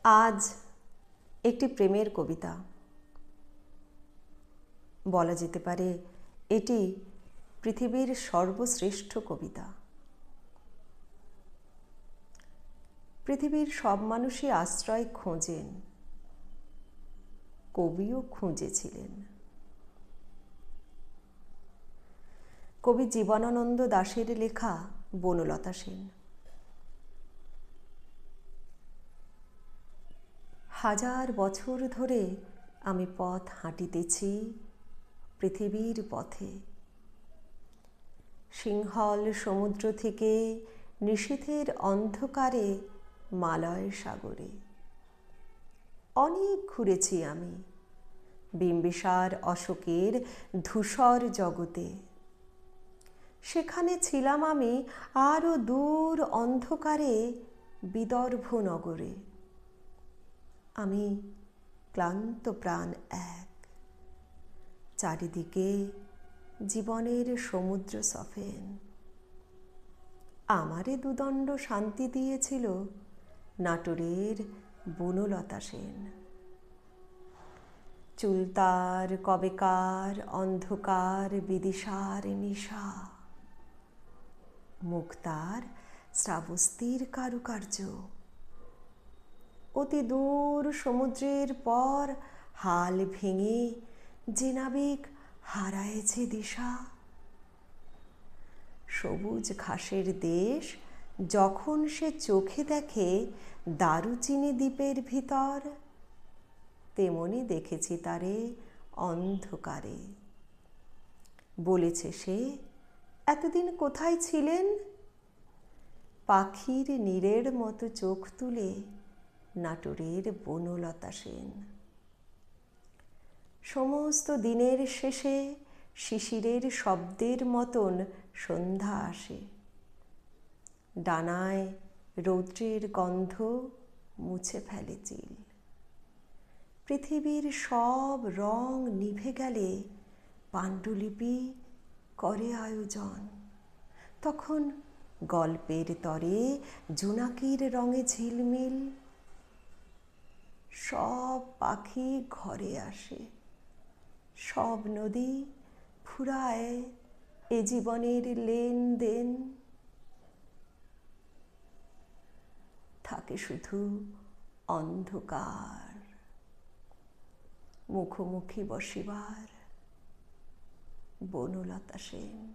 আজ একটি প্রেমের কবিতা। বলা যেতে পারে এটি পৃথিবীর সর্বশ্রেষ্ঠ কবিতা। পৃথিবীর সব মানুষই আশ্রয় খোঁজেন, কবিও খুঁজেছিলেন। কবি জীবনানন্দ দাশের লেখা বনলতা সেন। হাজার বছর ধরে আমি পথ হাঁটিতেছি পৃথিবীর পথে। সিংহল সমুদ্র থেকে নিশীথের অন্ধকারে মালয় সাগরে। অনেক ঘুরেছি আমি বিম্বিসার অশোকের ধূসর জগতে। সেখানে ছিলাম আমি আরও দূর অন্ধকারে বিদর্ভ নগরে। আমি ক্লান্ত প্রাণ এক, চারিদিকে জীবনের সমুদ্র সফেন। আমারে দুদণ্ড শান্তি দিয়েছিল নাটোরের বনলতা সেন। চুলতার কবেকার অন্ধকার বিদিশার নিশা, মুক্তার শ্রাবস্তির কারুকার্য। অতি দূর সমুদ্রের পর হাল ভেঙে যে নাবিক হারায়েছে দিশা। সবুজ ঘাসের দেশ যখন সে চোখে দেখে দারুচিনি দ্বীপের ভিতর, তেমনি দেখেছি তারে অন্ধকারে। বলেছে সে, এতদিন কোথায় ছিলেন? পাখির নীড়ের মতো চোখ তুলে নাটোরের বনলতা সেন। সমস্ত দিনের শেষে শিশিরের শব্দের মতন সন্ধ্যা আসে। ডানায় রৌদ্রের গন্ধ মুছে ফেলে চিল। পৃথিবীর সব রং নিভে গেলে পাণ্ডুলিপি করে আয়োজন। তখন গল্পের তরে জোনাকির রঙে ঝিলমিল। সব পাখি ঘরে আসে, সব নদী ফুরায় এ জীবনের লেনদেন। থাকে শুধু অন্ধকার, মুখোমুখি বসিবার বনলতা সেন।